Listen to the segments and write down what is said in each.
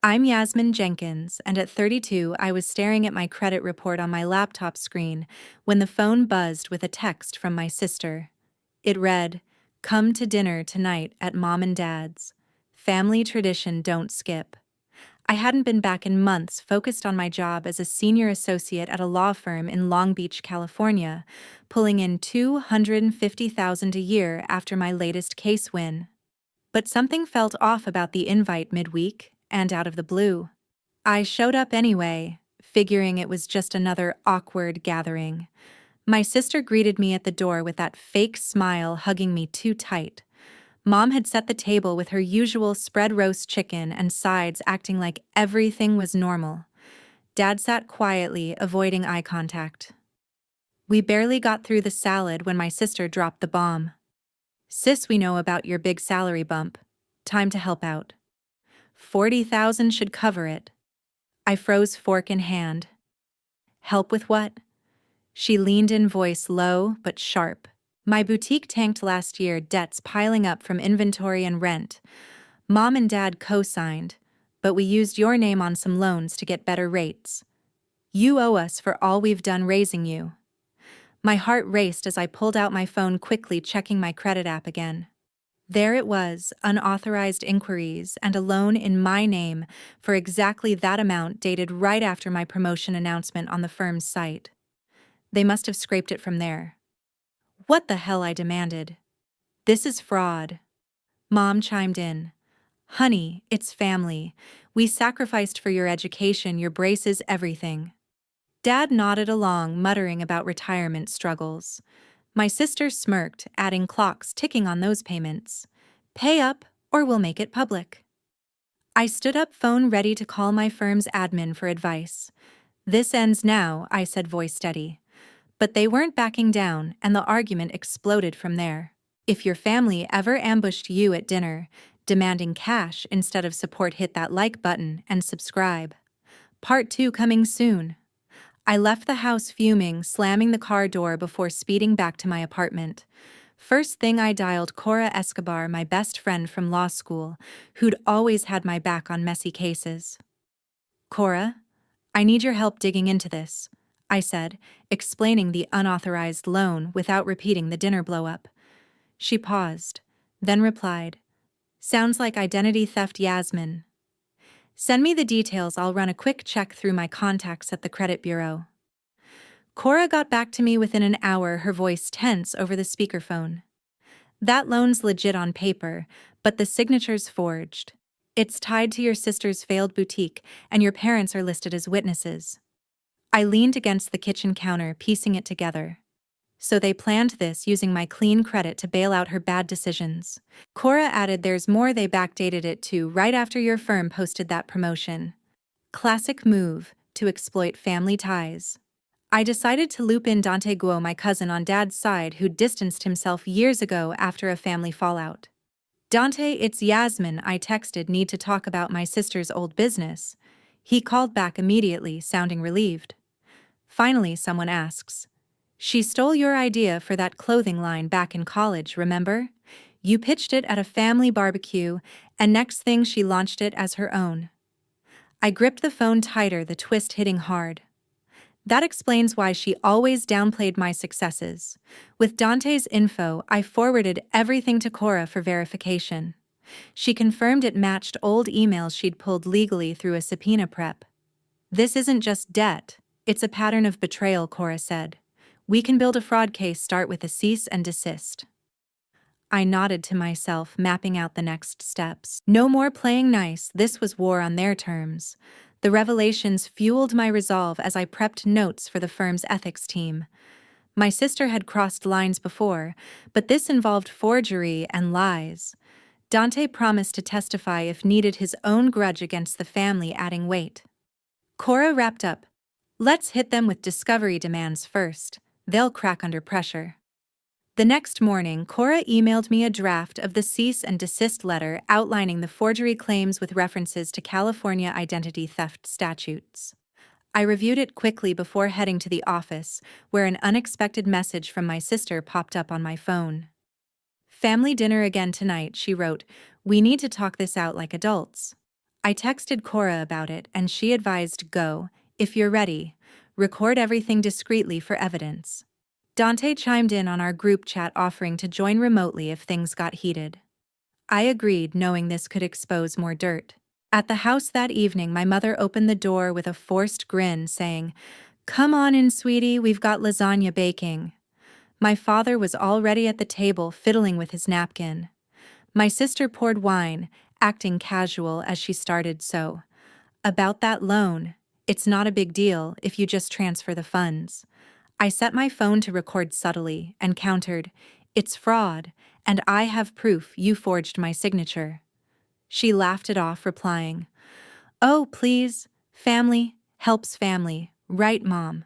I'm Yasmin Jenkins, and at 32, I was staring at my credit report on my laptop screen when the phone buzzed with a text from my sister. It read, "Come to dinner tonight at Mom and Dad's. Family tradition don't skip." I hadn't been back in months, focused on my job as a senior associate at a law firm in Long Beach, California, pulling in $250,000 a year after my latest case win. But something felt off about the invite midweek, and out of the blue. I showed up anyway, figuring it was just another awkward gathering. My sister greeted me at the door with that fake smile, hugging me too tight. Mom had set the table with her usual spread roast chicken and sides, acting like everything was normal. Dad sat quietly, avoiding eye contact. We barely got through the salad when my sister dropped the bomb. "Sis, we know about your big salary bump. Time to help out. 40,000 should cover it." I froze, fork in hand. "Help with what?" She leaned in, voice low but sharp. "My boutique tanked last year, debts piling up from inventory and rent. Mom and Dad co-signed, but we used your name on some loans to get better rates. You owe us for all we've done raising you." My heart raced as I pulled out my phone, quickly checking my credit app again. There it was, unauthorized inquiries and a loan in my name for exactly that amount, dated right after my promotion announcement on the firm's site. They must have scraped it from there. "What the hell?" I demanded. "This is fraud." Mom chimed in. "Honey, it's family. We sacrificed for your education, your braces, everything." Dad nodded along, muttering about retirement struggles. My sister smirked, adding, "Clocks ticking on those payments. Pay up, or we'll make it public." I stood up, phone ready to call my firm's admin for advice. "This ends now," I said, voice steady. But they weren't backing down, and the argument exploded from there. "If your family ever ambushed you at dinner, demanding cash instead of support, hit that like button and subscribe. Part 2 coming soon." I left the house fuming, slamming the car door before speeding back to my apartment. First thing, I dialed Cora Escobar, my best friend from law school, who'd always had my back on messy cases. "Cora, I need your help digging into this," I said, explaining the unauthorized loan without repeating the dinner blow-up. She paused, then replied, "Sounds like identity theft, Yasmin. Send me the details, I'll run a quick check through my contacts at the credit bureau." Cora got back to me within an hour, her voice tense over the speakerphone. "That loan's legit on paper, but the signature's forged. It's tied to your sister's failed boutique, and your parents are listed as witnesses." I leaned against the kitchen counter, piecing it together. "So they planned this, using my clean credit to bail out her bad decisions." Cora added, "There's more, they backdated it too, right after your firm posted that promotion. Classic move, to exploit family ties." I decided to loop in Dante Guo, my cousin on Dad's side, who distanced himself years ago after a family fallout. "Dante, it's Yasmin," I texted, "need to talk about my sister's old business." He called back immediately, sounding relieved. Finally, someone asks, "She stole your idea for that clothing line back in college, remember? You pitched it at a family barbecue, and next thing she launched it as her own." I gripped the phone tighter, the twist hitting hard. That explains why she always downplayed my successes. With Dante's info, I forwarded everything to Cora for verification. She confirmed it matched old emails she'd pulled legally through a subpoena prep. "This isn't just debt, it's a pattern of betrayal," Cora said. "We can build a fraud case, start with a cease and desist." I nodded to myself, mapping out the next steps. No more playing nice, this was war on their terms. The revelations fueled my resolve as I prepped notes for the firm's ethics team. My sister had crossed lines before, but this involved forgery and lies. Dante promised to testify if needed, his own grudge against the family adding weight. Cora wrapped up, "Let's hit them with discovery demands first. They'll crack under pressure." The next morning, Cora emailed me a draft of the cease and desist letter outlining the forgery claims with references to California identity theft statutes. I reviewed it quickly before heading to the office, where an unexpected message from my sister popped up on my phone. "Family dinner again tonight," she wrote. "We need to talk this out like adults." I texted Cora about it and she advised go, if you're ready, record everything discreetly for evidence. Dante chimed in on our group chat offering to join remotely if things got heated. I agreed, knowing this could expose more dirt. At the house that evening, my mother opened the door with a forced grin, saying, "Come on in, sweetie, we've got lasagna baking." My father was already at the table fiddling with his napkin. My sister poured wine, acting casual as she started so. "About that loan, it's not a big deal if you just transfer the funds." I set my phone to record subtly and countered, "It's fraud, and I have proof you forged my signature." She laughed it off, replying, "Oh, please, family helps family, right, Mom?"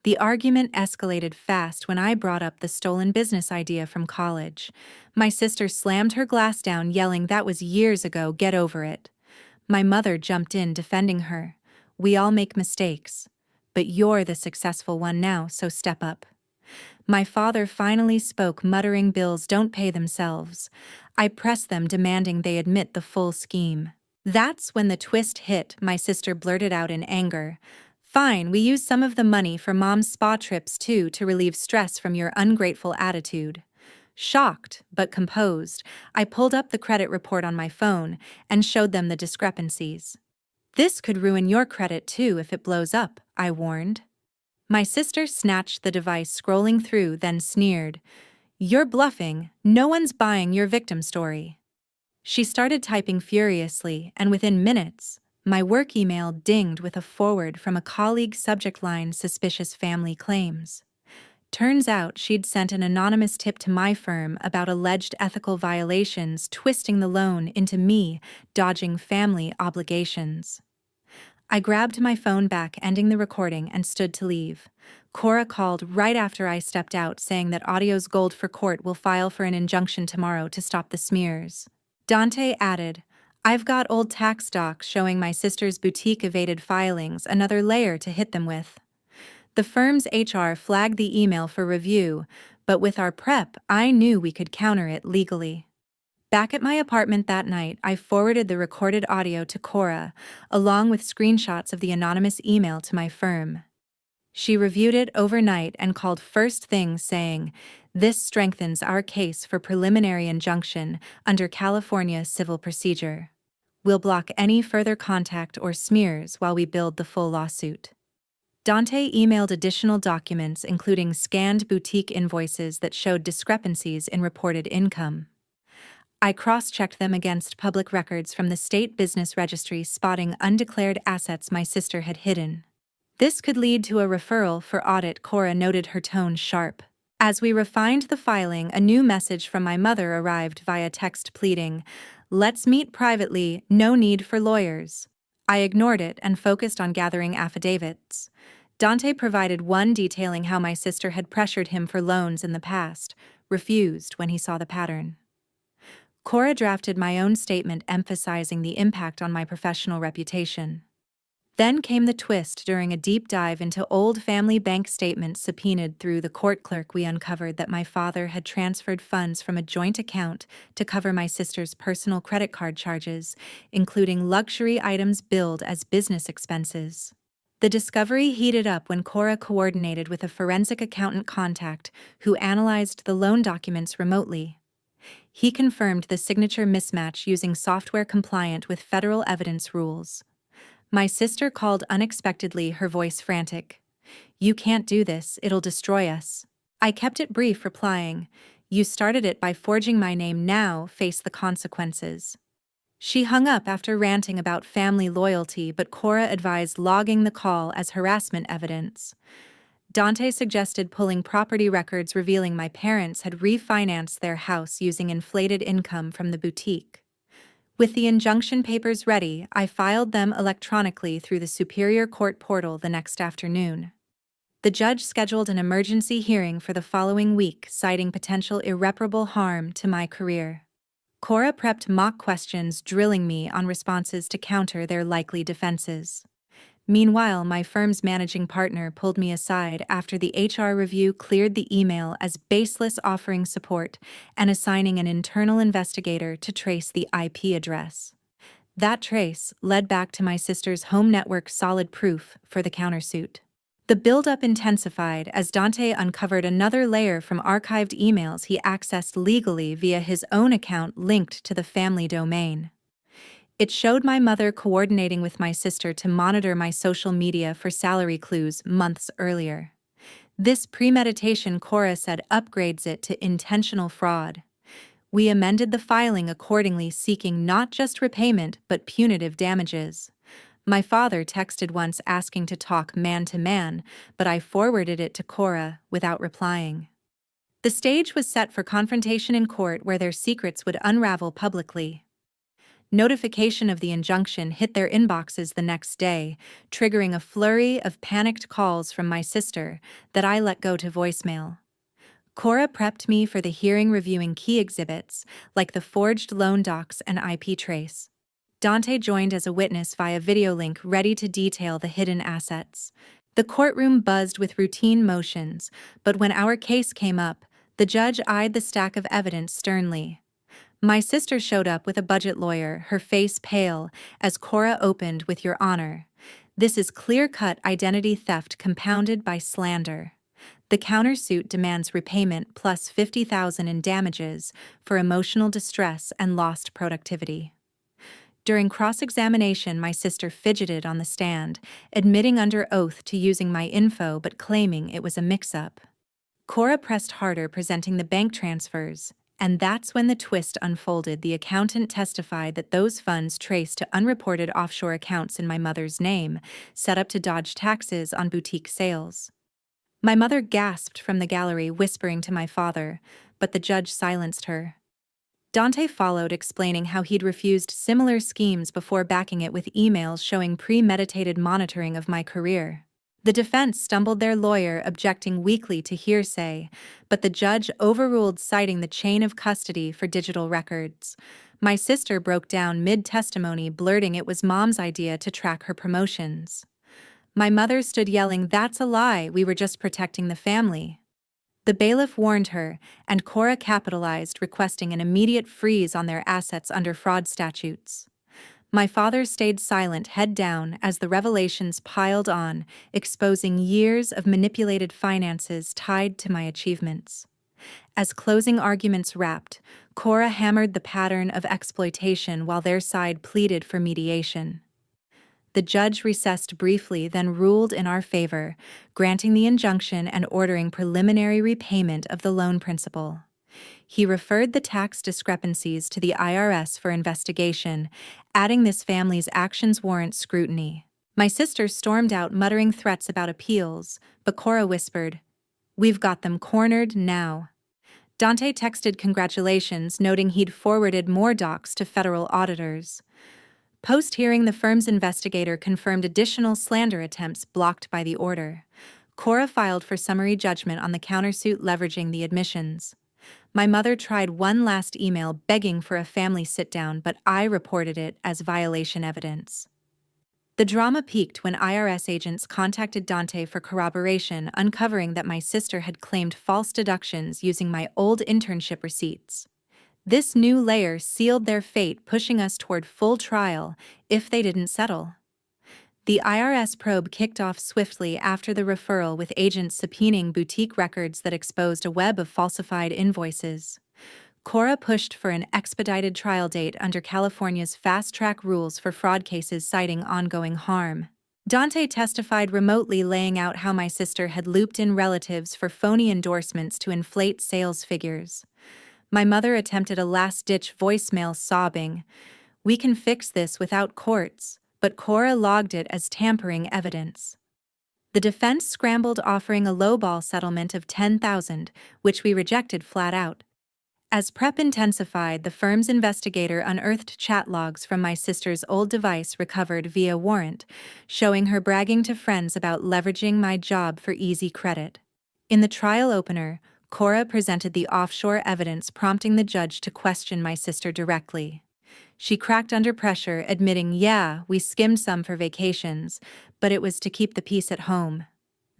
The argument escalated fast when I brought up the stolen business idea from college. My sister slammed her glass down, yelling, "That was years ago, get over it." My mother jumped in, defending her. "We all make mistakes, but you're the successful one now, so step up." My father finally spoke, muttering, "Bills don't pay themselves." I pressed them, demanding they admit the full scheme. That's when the twist hit. My sister blurted out in anger, "Fine, we use some of the money for Mom's spa trips too to relieve stress from your ungrateful attitude." Shocked, but composed, I pulled up the credit report on my phone and showed them the discrepancies. "This could ruin your credit too if it blows up," I warned. My sister snatched the device, scrolling through, then sneered, "You're bluffing, no one's buying your victim story." She started typing furiously, and within minutes, my work email dinged with a forward from a colleague's subject line, "Suspicious family claims." Turns out she'd sent an anonymous tip to my firm about alleged ethical violations, twisting the loan into me dodging family obligations. I grabbed my phone back, ending the recording, and stood to leave. Cora called right after I stepped out, saying that audio's gold for court, will file for an injunction tomorrow to stop the smears. Dante added, "I've got old tax docs showing my sister's boutique evaded filings, another layer to hit them with." The firm's HR flagged the email for review, but with our prep, I knew we could counter it legally. Back at my apartment that night, I forwarded the recorded audio to Cora, along with screenshots of the anonymous email to my firm. She reviewed it overnight and called first thing, saying, "This strengthens our case for preliminary injunction under California civil procedure. We'll block any further contact or smears while we build the full lawsuit." Dante emailed additional documents, including scanned boutique invoices that showed discrepancies in reported income. I cross-checked them against public records from the state business registry, spotting undeclared assets my sister had hidden. This could lead to a referral for audit, Cora noted, her tone sharp. As we refined the filing, a new message from my mother arrived via text, pleading, "Let's meet privately, no need for lawyers." I ignored it and focused on gathering affidavits. Dante provided one detailing how my sister had pressured him for loans in the past, refused when he saw the pattern. Cora drafted my own statement emphasizing the impact on my professional reputation. Then came the twist. During a deep dive into old family bank statements subpoenaed through the court clerk, we uncovered that my father had transferred funds from a joint account to cover my sister's personal credit card charges, including luxury items billed as business expenses. The discovery heated up when Cora coordinated with a forensic accountant contact who analyzed the loan documents remotely. He confirmed the signature mismatch using software compliant with federal evidence rules. My sister called unexpectedly, her voice frantic. "You can't do this, it'll destroy us." I kept it brief, replying, "You started it by forging my name, now face the consequences." She hung up after ranting about family loyalty, but Cora advised logging the call as harassment evidence. Dante suggested pulling property records revealing my parents had refinanced their house using inflated income from the boutique. With the injunction papers ready, I filed them electronically through the Superior Court portal the next afternoon. The judge scheduled an emergency hearing for the following week, citing potential irreparable harm to my career. Cora prepped mock questions, drilling me on responses to counter their likely defenses. Meanwhile, my firm's managing partner pulled me aside after the HR review cleared the email as baseless, offering support and assigning an internal investigator to trace the IP address. That trace led back to my sister's home network, solid proof for the countersuit. The buildup intensified as Dante uncovered another layer from archived emails he accessed legally via his own account linked to the family domain. It showed my mother coordinating with my sister to monitor my social media for salary clues months earlier. This premeditation, Cora said, upgrades it to intentional fraud. We amended the filing accordingly, seeking not just repayment but punitive damages. My father texted once asking to talk man to man, but I forwarded it to Cora without replying. The stage was set for confrontation in court where their secrets would unravel publicly. Notification of the injunction hit their inboxes the next day, triggering a flurry of panicked calls from my sister that I let go to voicemail. Cora prepped me for the hearing, reviewing key exhibits, like the forged loan docs and IP trace. Dante joined as a witness via video link, ready to detail the hidden assets. The courtroom buzzed with routine motions, but when our case came up, the judge eyed the stack of evidence sternly. My sister showed up with a budget lawyer, her face pale, as Cora opened with, "Your Honor, this is clear-cut identity theft compounded by slander. The countersuit demands repayment plus $50,000 in damages for emotional distress and lost productivity." During cross-examination, my sister fidgeted on the stand, admitting under oath to using my info but claiming it was a mix-up. Cora pressed harder, presenting the bank transfers, and that's when the twist unfolded. The accountant testified that those funds traced to unreported offshore accounts in my mother's name, set up to dodge taxes on boutique sales. My mother gasped from the gallery, whispering to my father, but the judge silenced her. Dante followed, explaining how he'd refused similar schemes before, backing it with emails showing premeditated monitoring of my career. The defense stumbled, their lawyer objecting weakly to hearsay, but the judge overruled, citing the chain of custody for digital records. My sister broke down mid-testimony, blurting it was Mom's idea to track her promotions. My mother stood yelling, "That's a lie, we were just protecting the family." The bailiff warned her, and Cora capitalized, requesting an immediate freeze on their assets under fraud statutes. My father stayed silent, head down, as the revelations piled on, exposing years of manipulated finances tied to my achievements. As closing arguments wrapped, Cora hammered the pattern of exploitation while their side pleaded for mediation. The judge recessed briefly, then ruled in our favor, granting the injunction and ordering preliminary repayment of the loan principal. He referred the tax discrepancies to the IRS for investigation, adding this family's actions warrant scrutiny. My sister stormed out, muttering threats about appeals, but Cora whispered, "We've got them cornered now." Dante texted congratulations, noting he'd forwarded more docs to federal auditors. Post-hearing, the firm's investigator confirmed additional slander attempts blocked by the order. Cora filed for summary judgment on the countersuit, leveraging the admissions. My mother tried one last email begging for a family sit-down, but I reported it as violation evidence. The drama peaked when IRS agents contacted Dante for corroboration, uncovering that my sister had claimed false deductions using my old internship receipts. This new layer sealed their fate, pushing us toward full trial if they didn't settle. The IRS probe kicked off swiftly after the referral, with agents subpoenaing boutique records that exposed a web of falsified invoices. Cora pushed for an expedited trial date under California's fast-track rules for fraud cases, citing ongoing harm. Dante testified remotely, laying out how my sister had looped in relatives for phony endorsements to inflate sales figures. My mother attempted a last-ditch voicemail, sobbing, "We can fix this without courts," but Cora logged it as tampering evidence. The defense scrambled, offering a lowball settlement of $10,000, which we rejected flat out. As prep intensified, the firm's investigator unearthed chat logs from my sister's old device recovered via warrant, showing her bragging to friends about leveraging my job for easy credit. In the trial opener, Cora presented the offshore evidence, prompting the judge to question my sister directly. She cracked under pressure, admitting, "Yeah, we skimmed some for vacations, but it was to keep the peace at home."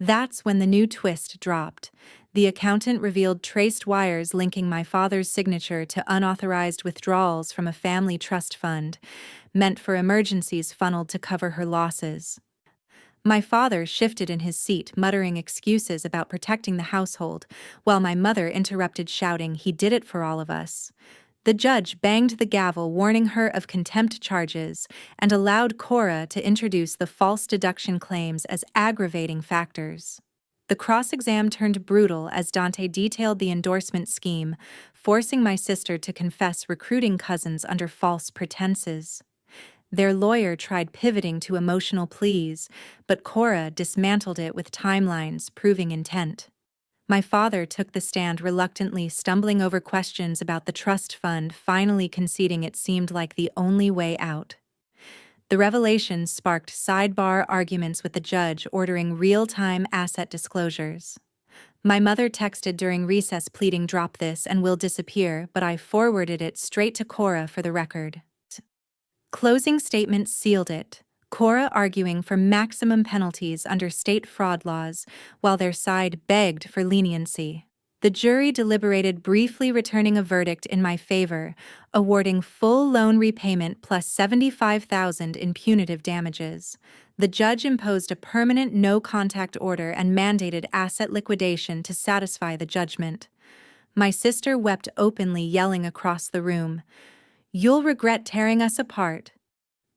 That's when the new twist dropped. The accountant revealed traced wires linking my father's signature to unauthorized withdrawals from a family trust fund, meant for emergencies funneled to cover her losses. My father shifted in his seat, muttering excuses about protecting the household, while my mother interrupted, shouting, "He did it for all of us." The judge banged the gavel, warning her of contempt charges, and allowed Cora to introduce the false deduction claims as aggravating factors. The cross-exam turned brutal as Dante detailed the endorsement scheme, forcing my sister to confess recruiting cousins under false pretenses. Their lawyer tried pivoting to emotional pleas, but Cora dismantled it with timelines proving intent. My father took the stand reluctantly, stumbling over questions about the trust fund, finally conceding it seemed like the only way out. The revelations sparked sidebar arguments with the judge, ordering real-time asset disclosures. My mother texted during recess pleading, "Drop this and we'll disappear," but I forwarded it straight to Cora for the record. Closing statements sealed it, Cora arguing for maximum penalties under state fraud laws, while their side begged for leniency. The jury deliberated, briefly returning a verdict in my favor, awarding full loan repayment plus $75,000 in punitive damages. The judge imposed a permanent no-contact order and mandated asset liquidation to satisfy the judgment. My sister wept openly, yelling across the room, "You'll regret tearing us apart."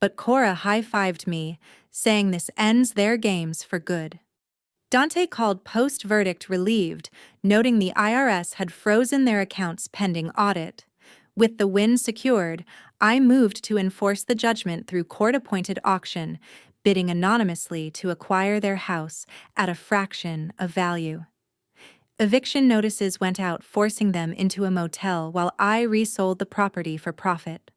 But Cora high-fived me, saying this ends their games for good. Dante called post-verdict relieved, noting the IRS had frozen their accounts pending audit. With the win secured, I moved to enforce the judgment through court-appointed auction, bidding anonymously to acquire their house at a fraction of value. Eviction notices went out, forcing them into a motel while I resold the property for profit.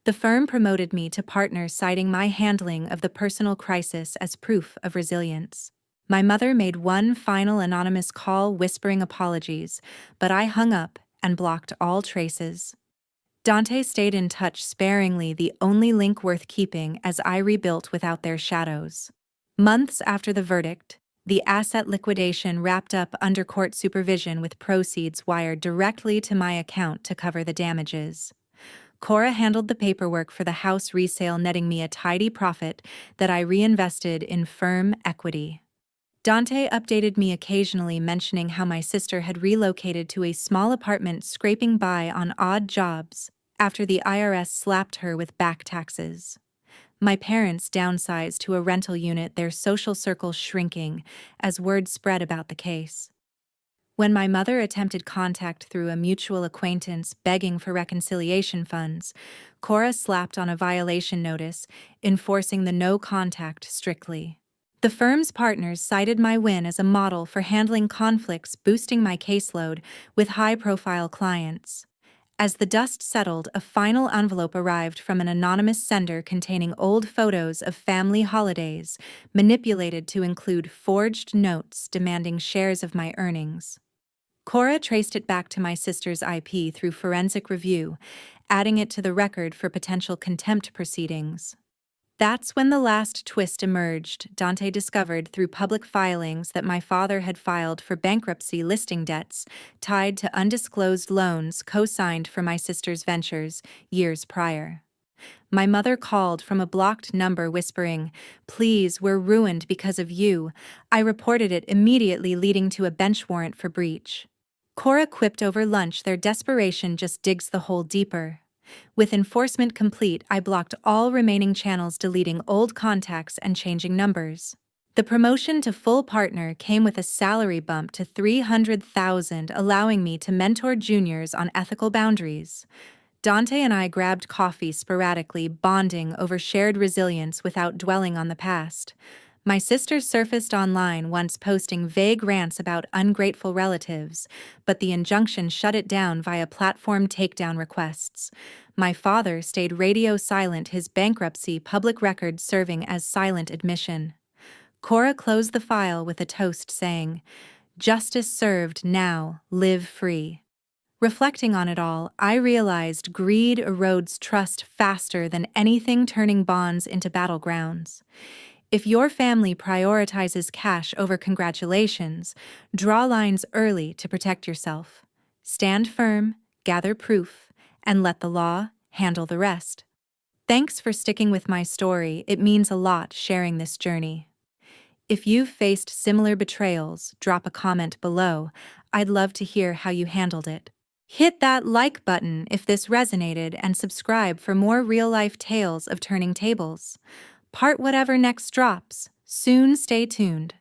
The firm promoted me to partner, citing my handling of the personal crisis as proof of resilience. My mother made one final anonymous call, whispering apologies, but I hung up and blocked all traces. Dante stayed in touch sparingly, the only link worth keeping, as I rebuilt without their shadows. Months after the verdict, the asset liquidation wrapped up under court supervision, with proceeds wired directly to my account to cover the damages. Cora handled the paperwork for the house resale, netting me a tidy profit that I reinvested in firm equity. Dante updated me occasionally, mentioning how my sister had relocated to a small apartment, scraping by on odd jobs after the IRS slapped her with back taxes. My parents downsized to a rental unit, their social circle shrinking as word spread about the case. When my mother attempted contact through a mutual acquaintance begging for reconciliation funds, Cora slapped on a violation notice, enforcing the no contact strictly. The firm's partners cited my win as a model for handling conflicts, boosting my caseload with high-profile clients. As the dust settled, a final envelope arrived from an anonymous sender containing old photos of family holidays, manipulated to include forged notes demanding shares of my earnings. Cora traced it back to my sister's IP through forensic review, adding it to the record for potential contempt proceedings. That's when the last twist emerged. Dante discovered through public filings that my father had filed for bankruptcy, listing debts tied to undisclosed loans co-signed for my sister's ventures years prior. My mother called from a blocked number, whispering, "Please, we're ruined because of you." I reported it immediately, leading to a bench warrant for breach. Cora quipped over lunch, "Their desperation just digs the hole deeper." With enforcement complete, I blocked all remaining channels, deleting old contacts and changing numbers. The promotion to full partner came with a salary bump to $300,000, allowing me to mentor juniors on ethical boundaries. Dante and I grabbed coffee sporadically, bonding over shared resilience without dwelling on the past. My sister surfaced online once, posting vague rants about ungrateful relatives, but the injunction shut it down via platform takedown requests. My father stayed radio silent, his bankruptcy public record serving as silent admission. Cora closed the file with a toast, saying, "Justice served, now live free." Reflecting on it all, I realized greed erodes trust faster than anything, turning bonds into battlegrounds. If your family prioritizes cash over congratulations, draw lines early to protect yourself. Stand firm, gather proof, and let the law handle the rest. Thanks for sticking with my story. It means a lot sharing this journey. If you've faced similar betrayals, drop a comment below. I'd love to hear how you handled it. Hit that like button if this resonated and subscribe for more real-life tales of turning tables. Part whatever next drops. Soon, stay tuned.